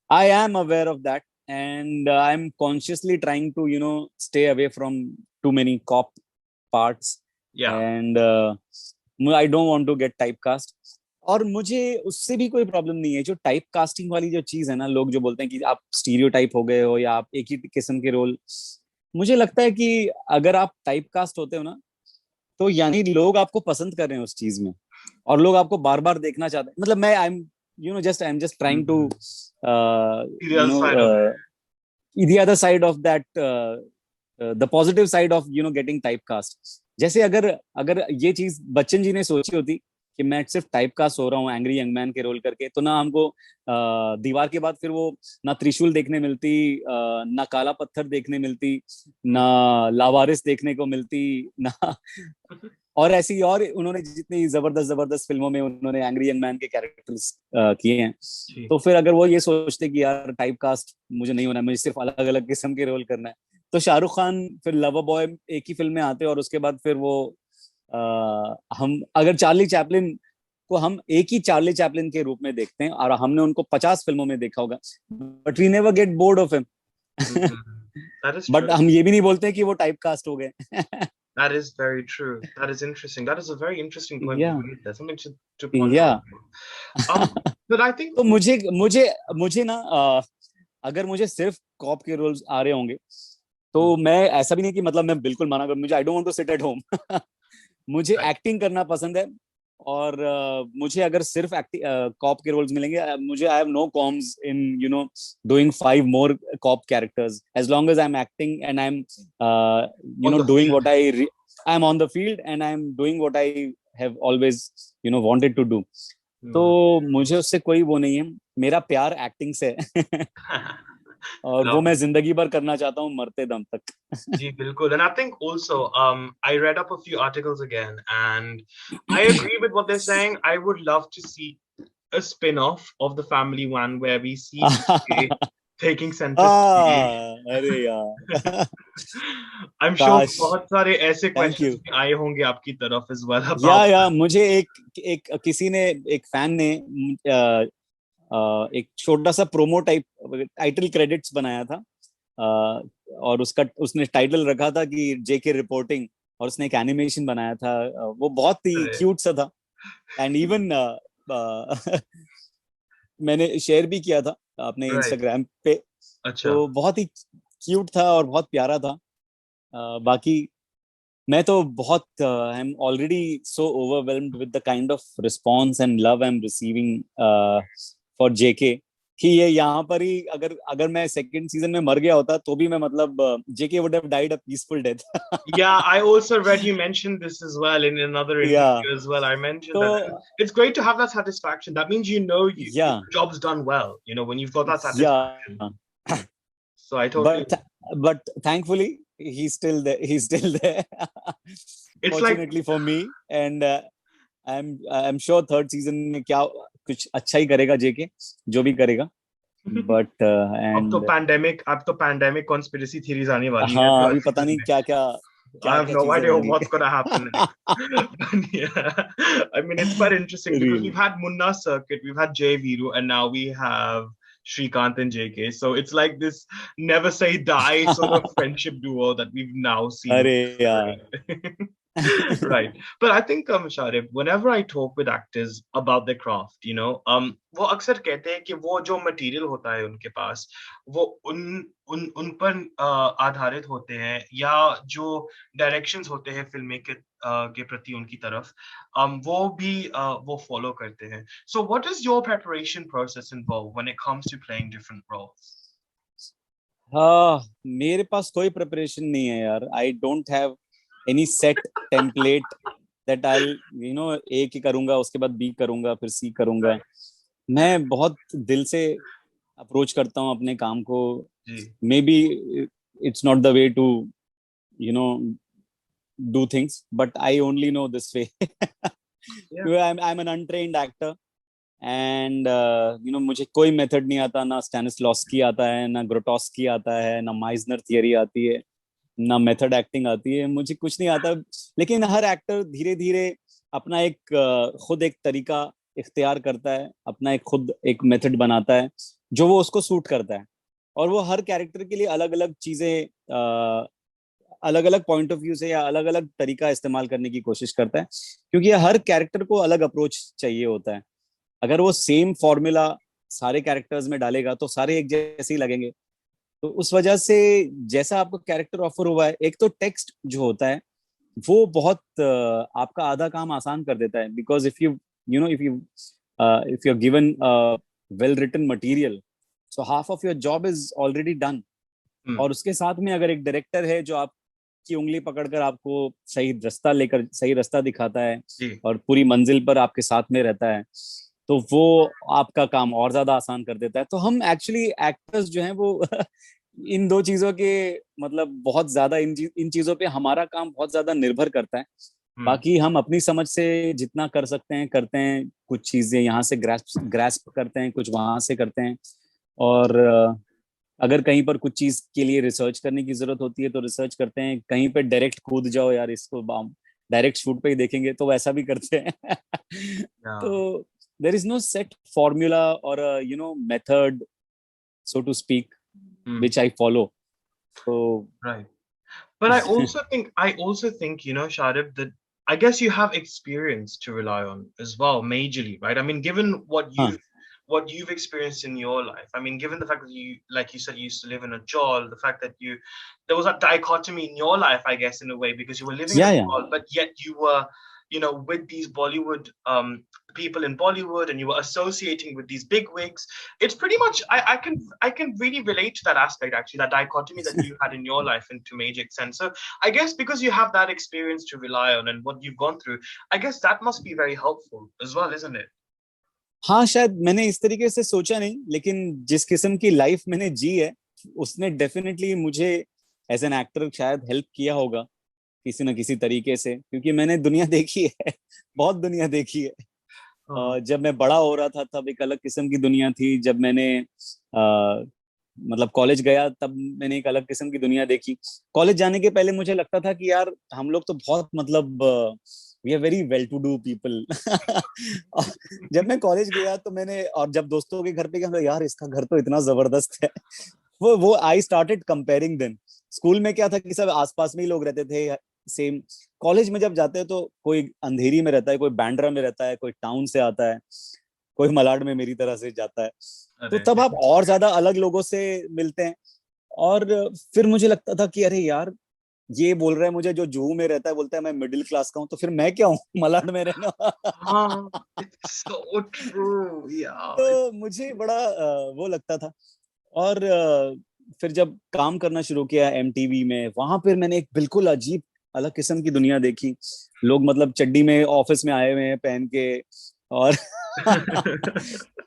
I am aware of that, and I'm consciously trying to, stay away from too many cop parts, Yeah. and I don't want to get typecast. और मुझे उससे भी कोई problem नहीं है, जो type casting वाली जो चीज है ना, लोग जो बोलते हैं कि आप स्टीरियोटाइप हो गए हो या आप एक ही किस्म के रोल, मुझे लगता है कि अगर आप टाइप कास्ट होते हो ना, तो यानी लोग आपको पसंद कर रहे हैं उस चीज में, और लोग आपको बार बार देखना चाहते हैं. मतलब मैं I am just trying to The you other know side of it. the other side of that, the positive side of getting typecast. जैसे अगर अगर ये चीज बच्चन जी ने सोची होती कि मैं सिर्फ टाइप कास्ट हो रहा हूँ एंग्री यंग मैन के रोल करके, तो ना हमको दीवार के बाद फिर वो ना त्रिशूल देखने मिलती, ना काला पत्थर देखने मिलती, ना लावारिस देखने को मिलती, ना और ऐसी और उन्होंने जितनी जबरदस्त जबरदस्त फिल्मों में उन्होंने एंग्री यंग मैन के कैरेक्टर्स किए हैं. तो फिर अगर वो ये सोचते कि यार टाइप कास्ट मुझे नहीं होना है, मुझे सिर्फ अलग अलग किस्म के रोल करना है, तो शाहरुख खान फिर लवर बॉय एक ही फिल्म में आते और उसके बाद फिर वो हम अगर चार्ली चैपलिन को हम एक ही चार्ली चैपलिन के रूप में देखते हैं और हमने उनको 50 फिल्मों में देखा होगा, but we never get bored of him. That is but true. हम ये भी नहीं बोलते कि वो टाइप कास्ट हो गए. That is very true. That is interesting. That is a very interesting point Yeah. you made there. Something to ponder Yeah. on. But I think तो मुझे मुझे मुझे ना अगर मुझे सिर्फ कॉप के रोल्स आ रहे होंगे, तो मैं ऐसा भी नहीं कि मतलब मैं बिल्कुल माना कर, मुझे I don't want to sit at home. मुझे एक्टिंग करना पसंद है, और मुझे अगर सिर्फ कॉप के रोल्स मिलेंगे, मुझे I have no qualms in doing 5 more cop characters, as long as I am acting and I am on the doing field. What I am on the field and I am doing what I have always wanted to do. तो मुझे उससे कोई वो नहीं है, मेरा प्यार acting से है. और वो मैं जिंदगी भर करना चाहता हूँ मरते दम तक. जी बिल्कुल. And I think also I read up a few articles again and I agree with what they're saying. I would love to see a spin-off of the Family One where we see JK taking center stage. अरे यार. I'm sure काश. बहुत सारे ऐसे thank you. questions भी आए होंगे आपकी तरफ as well या about that. मुझे एक किसी ने, एक फैन ने एक छोटा सा प्रोमो टाइप टाइटल क्रेडिट्स बनाया था, और उसने टाइटल रखा था कि जेके रिपोर्टिंग, और उसने एक एनिमेशन बनाया था. वो बहुत ही क्यूट सा था, एंड इवन मैंने शेयर भी किया था अपने इंस्टाग्राम पे. तो बहुत ही क्यूट था और बहुत प्यारा था. बाकी मैं तो बहुत I am already so overwhelmed with the kind of response and love I am receiving for JK, कि ये यहाँ पर ही अगर अगर मैं सेकंड सीजन में मर गया होता तो भी मैं मतलब JK would have died a peaceful death. Yeah, I also read you mentioned this as well in another interview as well. I mentioned that it's great to have that satisfaction. That means your job's done well, when you've got that satisfaction. So I totally. But thankfully he's still there. He's still there. It's fortunately for me, and I'm sure third season में क्या कुछ अच्छा ही करेगा जेके, जो भी करेगा. But अब तो पैंडेमिक कॉन्स्पिरेसी थीरीज आने वाली है. हाँ, अभी पता नहीं क्या क्या. I have no idea what's going to happen next. Yeah. I mean, it's quite interesting because we've had Munna Circuit, we've had Jay Viru, and now we have Shrikant and JK. So it's like this never say die sort of friendship duo that we've now seen. Right. But I think, Sharib, whenever I talk with actors about their craft, वो अक्सर कहते हैं कि वो जो material होता है उनके पास, वो उन पर आधारित होते हैं, या जो डायरेक्शंस होते हैं फिल्म के प्रति उनकी तरफ, वो भी वो फॉलो करते हैं. So what is your preparation process involved when it comes to playing different roles? मेरे पास कोई प्रिपरेशन नहीं है यार. I don't have any set template that I'll A की करूंगा, उसके बाद B करूंगा, फिर C करूंगा. मैं बहुत दिल से अप्रोच करता हूँ अपने काम को. Maybe it's not the way to do things, but I only know this way. I'm an untrained actor, and मुझे कोई मेथड नहीं आता, ना स्टैनिस्लॉस्की आता है, ना ग्रोटोस्की आता है, ना माइजनर थियरी आती है, ना मेथड एक्टिंग आती है, मुझे कुछ नहीं आता। लेकिन हर एक्टर धीरे धीरे अपना एक खुद एक तरीका इख्तियार करता है, अपना एक खुद एक मेथड बनाता है जो वो उसको सूट करता है। और वो हर कैरेक्टर के लिए अलग अलग चीजें, अलग अलग पॉइंट ऑफ व्यू से या अलग अलग तरीका इस्तेमाल करने की कोशिश करता है, क्योंकि हर कैरेक्टर को अलग अप्रोच चाहिए होता है। अगर वो सेम फॉर्मूला सारे कैरेक्टर्स में डालेगा तो सारे एक जैसे ही लगेंगे। तो उस वजह से जैसा आपको कैरेक्टर ऑफर हुआ है, एक तो टेक्स्ट जो होता है वो बहुत आपका आधा काम आसान कर देता है, because if you know if you are given well written material, so half of your job is already done. Hmm, और उसके साथ में अगर एक डायरेक्टर है जो आपकी उंगली पकड़कर आपको सही रास्ता दिखाता है जी। और पूरी मंजिल पर आपके साथ में रहता है, तो वो आपका काम और ज्यादा आसान कर देता है। तो हम एक्चुअली एक्टर्स जो हैं वो इन दो चीजों के मतलब बहुत ज्यादा इन चीजों पे हमारा काम बहुत ज्यादा निर्भर करता है। हम्म, बाकी हम अपनी समझ से जितना कर सकते हैं करते हैं, कुछ चीजें यहाँ से ग्रास्प करते हैं, कुछ वहां से करते हैं। और अगर कहीं पर कुछ चीज के लिए रिसर्च करने की जरूरत होती है तो रिसर्च करते हैं, कहीं पे डायरेक्ट कूद जाओ यार इसको डायरेक्ट शूट पे ही देखेंगे तो वैसा भी करते हैं। yeah, तो there is no set formula और method, so to speak, mm, which I follow. So right. But I also think, Sharib, that I guess you have experience to rely on as well, majorly, right? I mean, given हाँ what you've experienced in your life. I mean, given the fact that you, like you said, you used to live in a jail, the fact that there was a dichotomy in your life, I guess, in a way, because you were living in a या jail, but yet you were, with these Bollywood people in Bollywood, and you were associating with these big wigs. It's pretty much I can really relate to that aspect, actually, that dichotomy that you had in your life into major extent. So I guess because you have that experience to rely on and what you've gone through, I guess that must be very helpful as well, isn't it? हाँ, शायद मैंने इस तरीके से सोचा नहीं, लेकिन जिस किस्म की लाइफ मैंने जी है उसने डेफिनेटली मुझे एज एन एक्टर शायद हेल्प किया होगा किसी न किसी तरीके से, क्योंकि मैंने दुनिया देखी है। बहुत दुनिया देखी है। Oh, जब मैं बड़ा हो रहा था तब एक अलग किस्म की दुनिया थी, जब मैंने अ, मतलब कॉलेज गया तब मैंने एक अलग किस्म की दुनिया देखी। कॉलेज जाने के पहले मुझे लगता था कि यार हम लोग तो बहुत मतलब we are very well to do people. जब मैं कॉलेज गया तो मैंने, और जब दोस्तों के घर पे गया, यार इसका घर तो इतना जबरदस्त है। वो I started comparing them. School में क्या था कि सब आसपास में ही लोग रहते थे सेम। कॉलेज में जब जाते हैं तो कोई अंधेरी में रहता है, कोई बैंड्रा में रहता है, कोई टाउन से आता है, कोई मलाड में मेरी तरह से जाता है। तो अरे, तब आप और ज्यादा अलग लोगों से मिलते हैं। और फिर मुझे लगता था कि अरे यार ये बोल रहा है मुझे जो जूहू में रहता है, बोलता है मैं मिडिल क्लास का हूँ, तो फिर मैं क्या हूँ मलाड में रहना। oh, it's so true. Yeah. तो मुझे बड़ा वो लगता था। और फिर जब काम करना शुरू किया एमटीवी में, वहां पर मैंने एक बिल्कुल अजीब अलग किस्म की दुनिया देखी। लोग मतलब चड्डी में ऑफिस में आए हुए हैं पहन के, और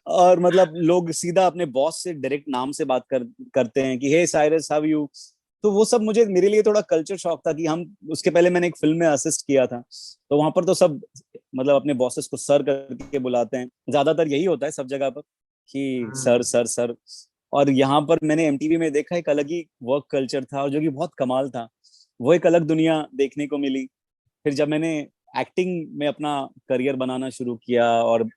और मतलब लोग सीधा अपने बॉस से डायरेक्ट नाम से बात करते हैं कि हे साइरस हाउ यू। तो वो सब मुझे, मेरे लिए थोड़ा कल्चर शॉक था कि हम, उसके पहले मैंने एक फिल्म में असिस्ट किया था, तो वहां पर तो सब मतलब अपने बॉसेस को सर करके बुलाते हैं, ज्यादातर यही होता है सब जगह पर कि Mm, सर सर सर। और यहाँ पर मैंने एमटीवी में देखा एक अलग ही वर्क कल्चर था, और जो कि बहुत कमाल था। वो एक अलग दुनिया देखने को मिली। फिर जब मैंने एक्टिंग में अपना करियर बनाना शुरू किया और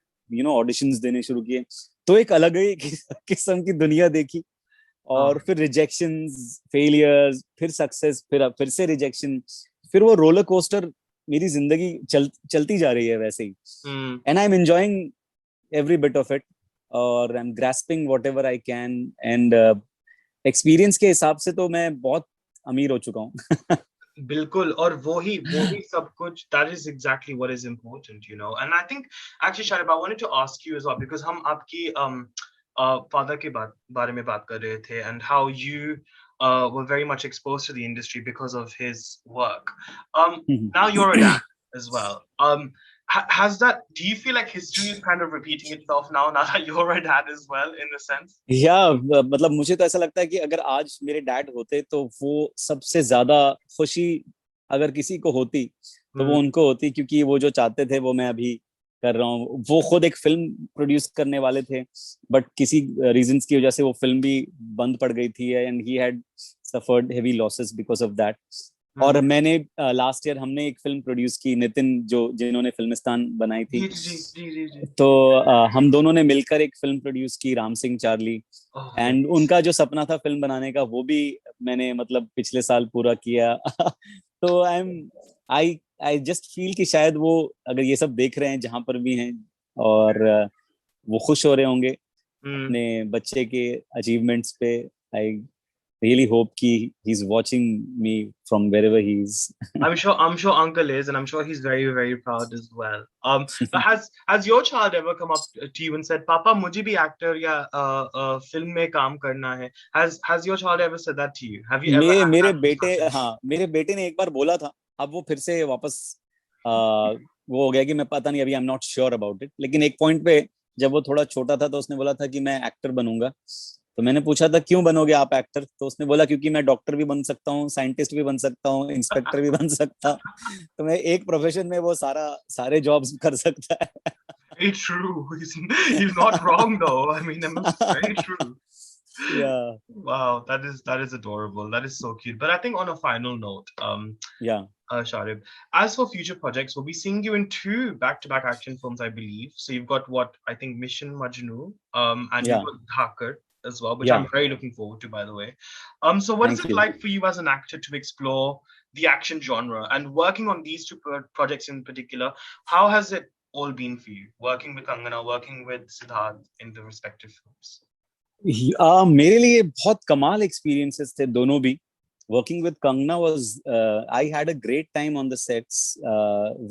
ऑडिशंस देने शुरू किए, तो एक अलग ही किस्म की दुनिया देखी। oh, और फिर रिजेक्शंस, फेलियर्स, फिर सक्सेस, फिर से रिजेक्शन, फिर वो रोलर कोस्टर मेरी जिंदगी चलती जा रही है वैसे ही। mm. And I am enjoying every bit of it, और I am grasping whatever I can. And experience के हिसाब से तो मैं बहुत अमीर हो चुका हूँ। बिल्कुल, और वो ही सब कुछ, that is exactly what is important. And I think actually, Sharib, I wanted to ask you as well, because हम आपकी father के बारे में बात कर रहे थे, and how you were very much exposed to the industry because of his work. Now you're a dad as well. Has that, do you feel like history is kind of repeating itself now that you're a dad as well, in a sense? या मतलब मुझे तो ऐसा लगता है कि अगर आज मेरे डैड होते तो वो सबसे ज्यादा खुशी अगर किसी को होती तो वो Hmm. उनको होती, क्योंकि वो जो चाहते थे वो मैं अभी कर रहा हूँ। वो खुद एक फिल्म प्रोड्यूस करने वाले थे, बट किसी रीजंस की वजह से वो फिल्म भी बंद पड़ गई थी, and he had suffered heavy losses because of that. और मैंने लास्ट ईयर हमने एक फिल्म प्रोड्यूस की, नितिन जो जिन्होंने फिल्मिस्तान बनाई थी, जी जी जी जी जी। तो हम दोनों ने मिलकर एक फिल्म प्रोड्यूस की, Ram Singh Charlie. Oh and nice. उनका जो सपना था फिल्म बनाने का, वो भी मैंने मतलब पिछले साल पूरा किया। तो आई आई जस्ट फील कि शायद वो अगर ये सब देख रहे हैं जहां पर भी हैं, और वो खुश हो रहे होंगे अपने बच्चे के अचीवमेंट्स पे। आई रियली होप कि he is watching me from wherever he is. I'm sure Uncle is, and I'm sure he's very, very proud as well. But has your child ever come up to you and said, "Papa, मुझे भी actor या film में काम करना है"? Has your child ever said that to you? Have you ever मेरे had मेरे that बेटे, discussion? हाँ मेरे बेटे ने एक बार बोला था, अब वो फिर से वापस वो हो गया कि मैं पता नहीं, अभी आई am not sure about it. लेकिन एक पॉइंट पे जब वो थोड़ा छोटा था तो उसने बोला था कि मैं एक्टर बनूंगा। तो मैंने पूछा था क्यों बनोगे आप एक्टर, तो उसने बोला क्योंकि मैं डॉक्टर भी बन सकता हूँ, साइंटिस्ट भी बन सकता हूँ, इंस्पेक्टर भी बन सकता हूँ। तो मैं एक प्रोफेशन में वो सारे जॉब्स कर सकता है। Very true. He's not wrong though. I mean, it's very true. या Wow, that is adorable. That is so cute. But I think on a final note, या Sharib, as for future projects, we'll be seeing you in two back-to-back action films, I believe. So you've got what I think Mission Majnu, and you've या got Dhaakad as well, which या I'm very looking forward to, by the way. So what is thank it you. like for you as an actor to explore the action genre and working on these two projects in particular? How has it all been for you, working with Kangana, working with Siddharth in the respective films? मेरे लिए बहुत कमाल experiences थे दोनों भी। Working with Kangana was, I had a great time on the sets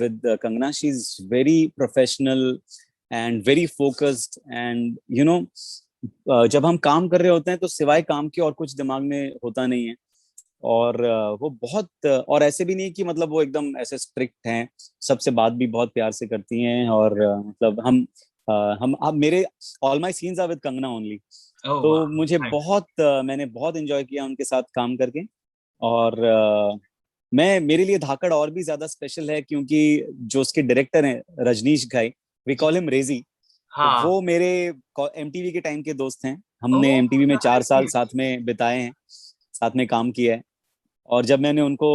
with Kangana. She is very professional and very focused, and you know जब हम काम कर रहे होते हैं तो सिवाय काम के और कुछ दिमाग में होता नहीं है। और वो बहुत और ऐसे भी नहीं कि मतलब वो एकदम ऐसे स्ट्रिक्ट हैं, सबसे बात भी बहुत प्यार से करती हैं। और मतलब हम अब मेरे all my scenes are with Kangana only. Oh wow, तो मुझे nice. मैंने बहुत एंजॉय किया उनके साथ काम करके। और मैं मेरे लिए धाकड़ और भी ज्यादा स्पेशल है क्योंकि जो उसके डायरेक्टर हैं रजनीश घाई, वी कॉल हिम रेजी। तो हाँ. वो मेरे एमटीवी के टाइम के दोस्त हैं। हमने Oh, एमटीवी में 4 साल nice. साथ में बिताए हैं, साथ में काम किया है। और जब मैंने उनको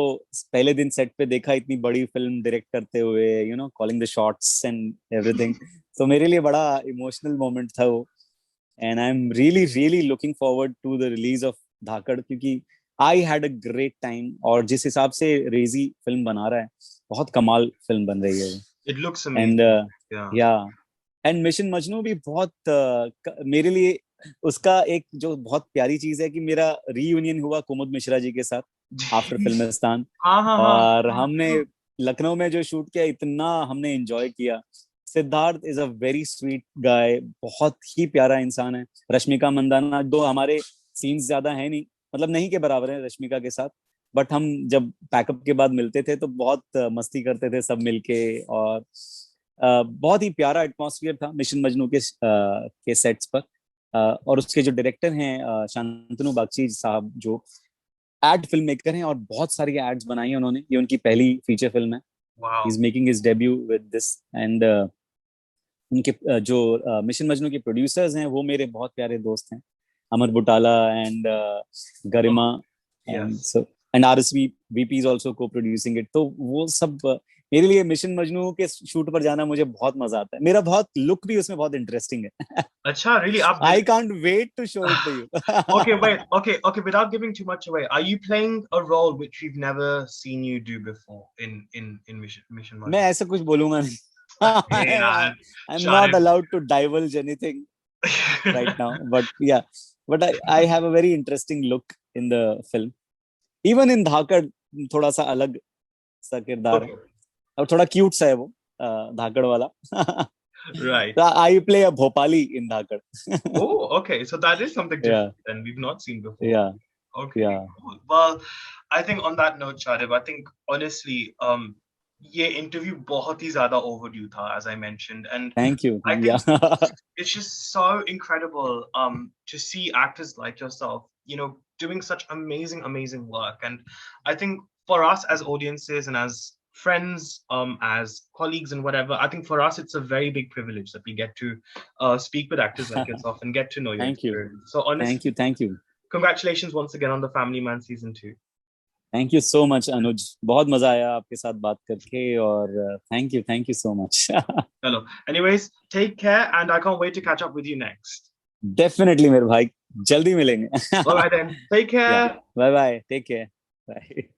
पहले दिन सेट पे देखा इतनी बड़ी फिल्म डायरेक्ट करते हुए, calling the shots and everything, तो मेरे लिए बड़ा इमोशनल मोमेंट था वो। And I am really really looking forward to the release of Dhaakad, क्योंकि I had a great time. और जिस हिसाब से रेजी फिल्म बना रहा है, बहुत कमाल फिल्म बन रही है। It looks and amazing. Yeah. या एंड मिशन मजनू भी बहुत मेरे लिए उसका एक जो बहुत प्यारी चीज है कि मेरा रीयूनियन हुआ कुमुद मिश्रा जी के साथ आफ्टर फिल्मिस्तान। हाँ हाँ हाँ और हाँ हमने हाँ. लखनऊ में जो शूट किया, इतना हमने एंजॉय किया। Siddharth is a very sweet guy, बहुत ही प्यारा इंसान है। रश्मिका मंदाना, दो हमारे सीन्स ज्यादा है नहीं, मतलब नहीं के बराबर है रश्मिका के साथ, बट हम जब पैकअप के बाद मिलते थे तो बहुत मस्ती करते थे सब मिलके। और बहुत ही प्यारा एटमॉस्फेयर था मिशन मजनू के सेट्स पर। और उसके जो डायरेक्टर हैं शांतनु बागची साहब, जो एड फिल्म मेकर हैं और बहुत सारी एड्स बनाई हैं उन्होंने, ये उनकी पहली फीचर फिल्म है। ही Wow. Is making his debut with this. And उनके जो मिशन मजनू के प्रोड्यूसर्स हैं वो मेरे बहुत प्यारे दोस्त हैं, अमर बुटाला एंड गरिमा। Oh, एंड yes. So and RSVP is also co producing इट। तो वो सब मेरे लिए मिशन मजनू के शूट पर जाना मुझे बहुत मजा आता है। मेरा बहुत लुक भी उसमें बहुत इंटरेस्टिंग है। अच्छा, really? आप I can't wait to show it to you. Okay, wait. Okay. Without giving too much away, are you playing a role which we've never seen you do before in Mission मैं March? ऐसा कुछ बोलूंगा नहीं। Hey, nah, I am not Sharif. Allowed to divulge anything right now, but yeah, but I have a very interesting look in the film. Even in धाकड़ थोड़ा सा अलग सा किरदार है, Okay, और थोड़ा क्यूट सा है वो धाकड़ वाला। right. तो I play a Bhopali in Dhakad. Oh, okay. So that is something या different than we've not seen before. या Okay, या cool. Well, I think on that note, Sharif, I think honestly, ये interview बहुत ही ज़्यादा overdue था, as I mentioned, and thank you I या think it's just so incredible to see actors like yourself, doing such amazing, amazing work. And I think for us as audiences and as friends, as colleagues and whatever. I think for us, it's a very big privilege that we get to speak with actors like yourself and get to know your Thank you. experience. So honestly, Thank you. congratulations once again on the Family Man season 2. Thank you so much, Anuj. बहुत मजा आया आपके साथ बात करके और thank you so much. Hello. Anyways, take care, and I can't wait to catch up with you next. Definitely मेरे भाई, जल्दी मिलेंगे. All right then. Take care. Yeah. Bye bye. Take care. Bye.